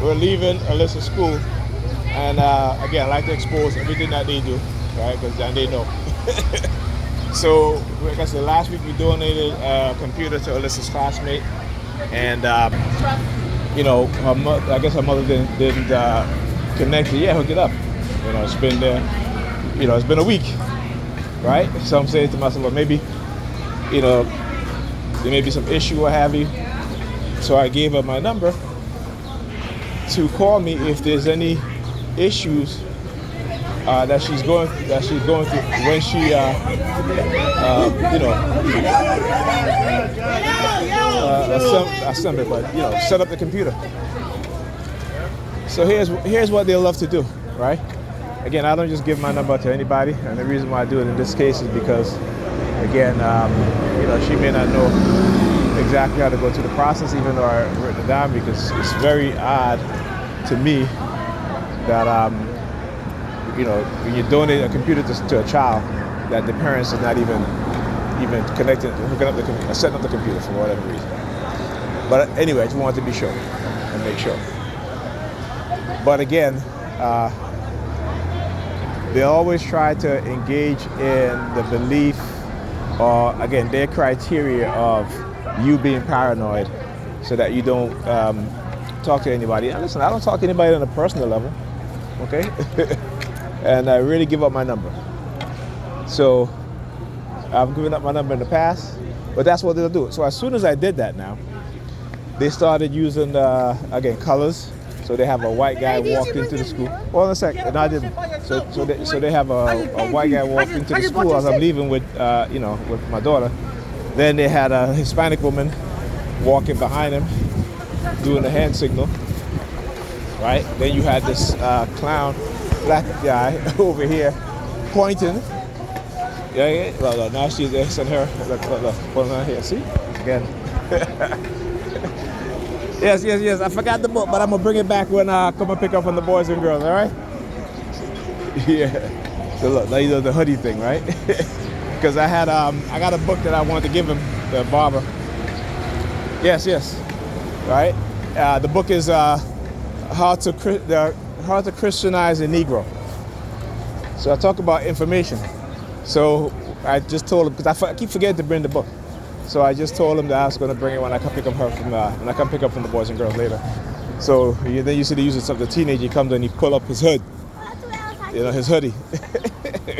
we're leaving Alyssa's school, and again, I like to expose everything that they do, right? Because then they know. So, like I said, last week we donated a computer to Alyssa's classmate, and I guess her mother didn't connect it. Yeah, hook it up. It's been there. It's been a week, right? So I'm saying to myself, well, maybe, there may be some issue or have you. So I gave her my number to call me if there's any issues that she's going through when she assemble, but set up the computer. So here's what they love to do, right? Again, I don't just give my number to anybody, and the reason why I do it in this case is because, again, she may not know exactly how to go through the process, even though I've written it down, because it's very odd to me that when you donate a computer to a child, that the parents is not even connected, hooking up setting up the computer for whatever reason. But anyway, I just wanted to be sure and make sure. But again, they always try to engage in the belief, or again, their criteria of you being paranoid, so that you don't talk to anybody. And listen, I don't talk to anybody on a personal level, okay? And I really give up my number. So I've given up my number in the past, but that's what they'll do. So as soon as I did that now, they started using, again, colors. So they have a white guy walked into the school. Well, in a sec, and I didn't. So they have a white guy walked into the school as I'm leaving with my daughter. Then they had a Hispanic woman walking behind him, doing the hand signal. Right. Then you had this clown, black guy over here, pointing. Yeah. Look, now she's there, send her. Look, put her here. See again. Yes. I forgot the book, but I'm gonna bring it back when I come and pick up on the boys and girls. All right? Yeah. So look, now you know the hoodie thing, right? Because I got a book that I wanted to give him, the barber. Yes. Right. The book is how to Christianize a Negro. So I talk about information. So I just told him, because I keep forgetting to bring the book. So I just told him that I was going to bring it when I come pick up from the boys and girls later. So then you see the users of the teenager, he comes and he pull up his hood, his hoodie,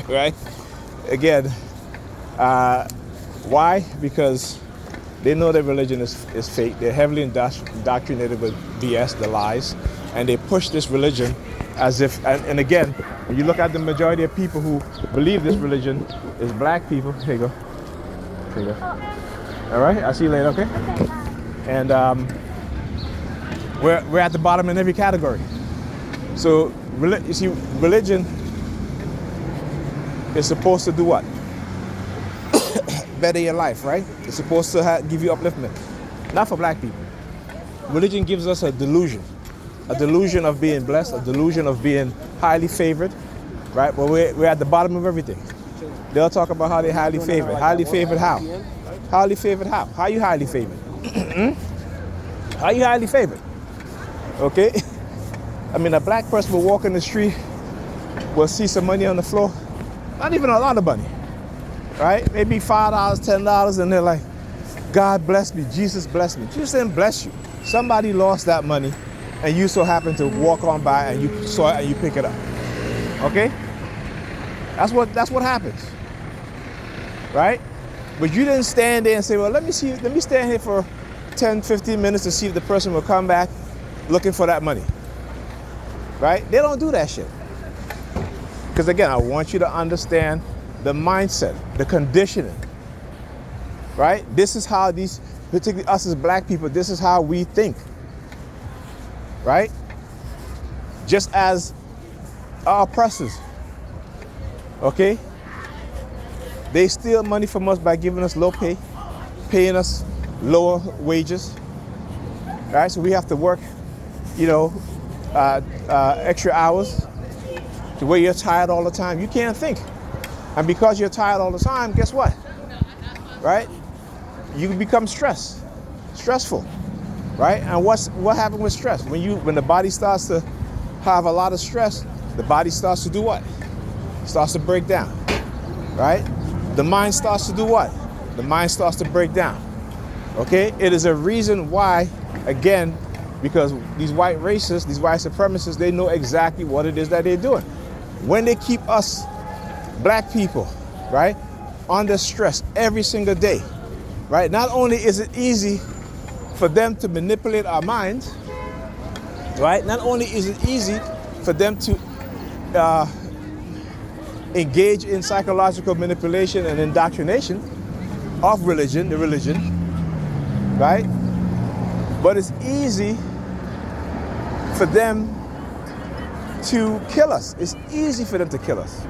right? Again, why? Because they know their religion is fake. They're heavily indoctrinated with BS, the lies, and they push this religion as if. And again, when you look at the majority of people who believe this religion is black people. Here you go. All right, I'll see you later, okay? And we're at the bottom in every category. So, you see, religion is supposed to do what? Better your life, right? It's supposed to give you upliftment. Not for black people. Religion gives us a delusion of being blessed, a delusion of being highly favored, right? But we're at the bottom of everything. They'll talk about how they're highly favored. Highly favored how? Highly favored how? How are you highly favored? How are you highly favored? Okay? I mean, a black person will walk in the street, will see some money on the floor, not even a lot of money, right? Maybe $5, $10, and they're like, God bless me, Jesus bless me. Jesus didn't bless you. Somebody lost that money, and you so happen to walk on by and you saw it and you pick it up. Okay? That's what happens. Right? But you didn't stand there and say, well, let me stand here for 10, 15 minutes to see if the person will come back looking for that money. Right? They don't do that shit. Because again, I want you to understand the mindset, the conditioning. Right? This is how particularly us as black people, this is how we think. Right? Just as our oppressors. Okay? They steal money from us by giving us low pay, paying us lower wages. Right? So we have to work, extra hours to where you're tired all the time. You can't think. And because you're tired all the time, guess what? Right? You become stressful. right? And what happens with stress? When the body starts to have a lot of stress, the body starts to do what? Starts to break down, right? The mind starts to do what? The mind starts to break down. Okay? It is a reason why, again, because these white racists, these white supremacists, they know exactly what it is that they're doing. When they keep us black people, right, under stress every single day, right? Not only is it easy for them to manipulate our minds, right? Not only is it easy for them to engage in psychological manipulation and indoctrination of religion, the religion, right? But it's easy for them to kill us. It's easy for them to kill us.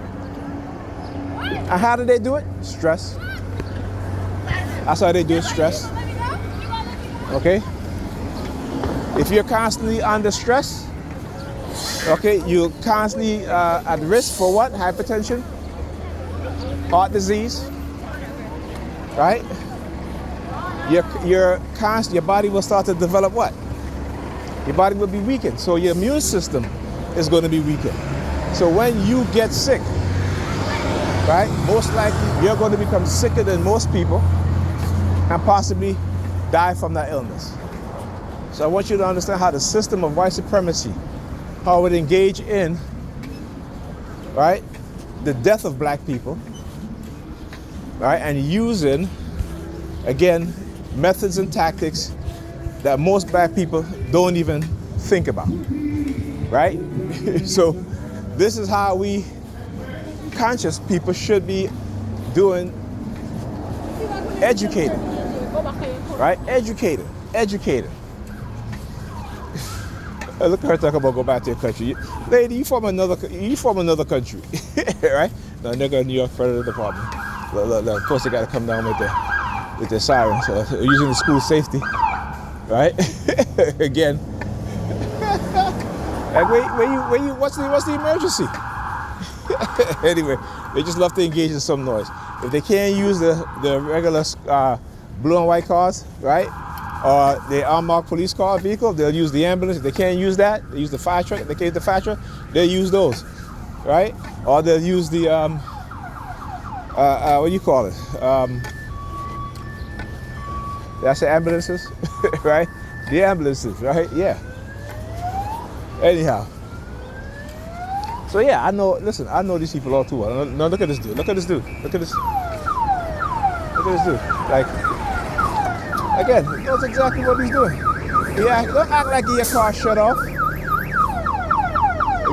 And how do they do it? Stress. That's how they do it, stress. Okay? If you're constantly under stress, okay, you're constantly at risk for what? Hypertension, heart disease, right? Your body will start to develop what? Your body will be weakened. So your immune system is going to be weakened. So when you get sick, right, most likely you're going to become sicker than most people and possibly die from that illness. So I want you to understand how the system of white supremacy, how it engage in, right, the death of black people, right, and using, again, methods and tactics that most black people don't even think about, right? So this is how we conscious people should be doing, educated, right? Educated. Look at her talk about go back to your country. Lady, you from another country, right? No, nigga, New York Federal Department. Look, of course they got to come down with their sirens, so using the school safety, right? Again, like where you? What's the emergency? Anyway, they just love to engage in some noise. If they can't use the regular blue and white cars, right? Or the unmarked police car vehicle, they'll use the ambulance. If they can't use that, they use the fire truck. If they can't use the fire truck, they'll use those, right? Or they'll use the, what do you call it? That's the ambulances, right? The ambulances, right? Yeah. Anyhow. So yeah, I know these people all too well. No, look at this dude. Look at this dude. Like, again, he knows exactly what he's doing. Yeah, don't act like your car shut off.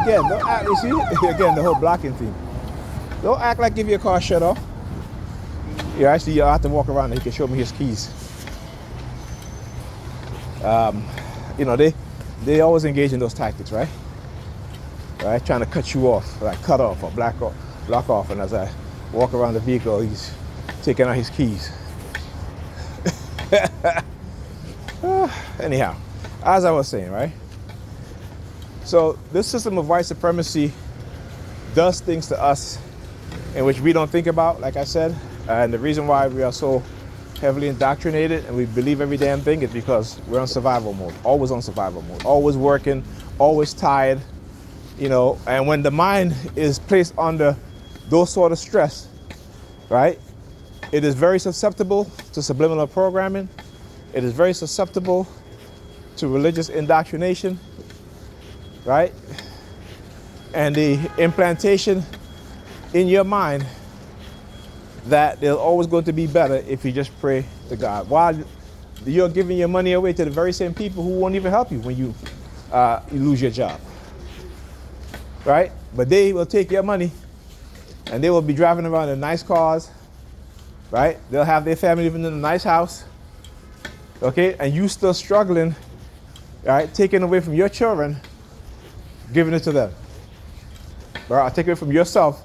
Again, don't act, you see? Again, the whole blocking thing. Don't act like if your car shut off. Yeah, actually, you'll have to walk around and he can show me his keys. You know, they always engage in those tactics, right? Right, trying to cut you off, like cut off or block off. And as I walk around the vehicle, he's taking out his keys. Anyhow, as I was saying, right? So this system of white supremacy does things to us in which we don't think about, like I said. And the reason why we are so heavily indoctrinated and we believe every damn thing is because we're on survival mode, always on survival mode, always working, always tired, you know. And when the mind is placed under those sort of stress, right, it is very susceptible to subliminal programming. It is very susceptible to religious indoctrination, right? And the implantation in your mind that there's always going to be better if you just pray to God, while you're giving your money away to the very same people who won't even help you when you lose your job, right? But they will take your money and they will be driving around in nice cars, right? They'll have their family living in a nice house, okay? And you still struggling, right? Taking away from your children, giving it to them. Right? Taking it from yourself,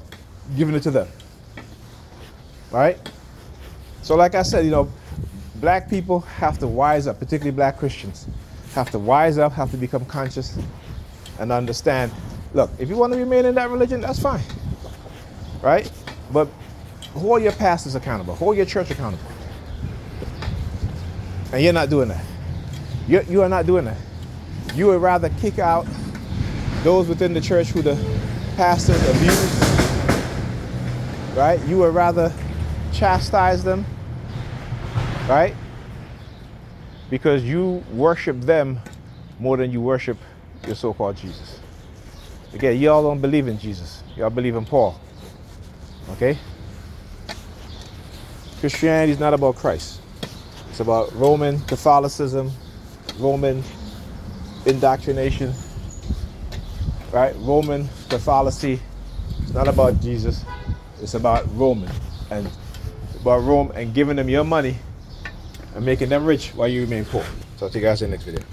giving it to them. Right? So like I said, you know, black people have to wise up, particularly black Christians, have to wise up, have to become conscious and understand, look, if you want to remain in that religion, that's fine. Right? But hold your pastors accountable, hold your church accountable. And you're not doing that. You are not doing that. You would rather kick out those within the church who the pastors abuse, right? You would rather chastise them, right? Because you worship them more than you worship your so-called Jesus. Again, y'all don't believe in Jesus. Y'all believe in Paul. Okay? Christianity is not about Christ. It's about Roman Catholicism, Roman indoctrination, right? Roman Catholicism. It's not about Jesus. It's about Roman and about Rome and giving them your money and making them rich while you remain poor. Talk to you guys in the next video.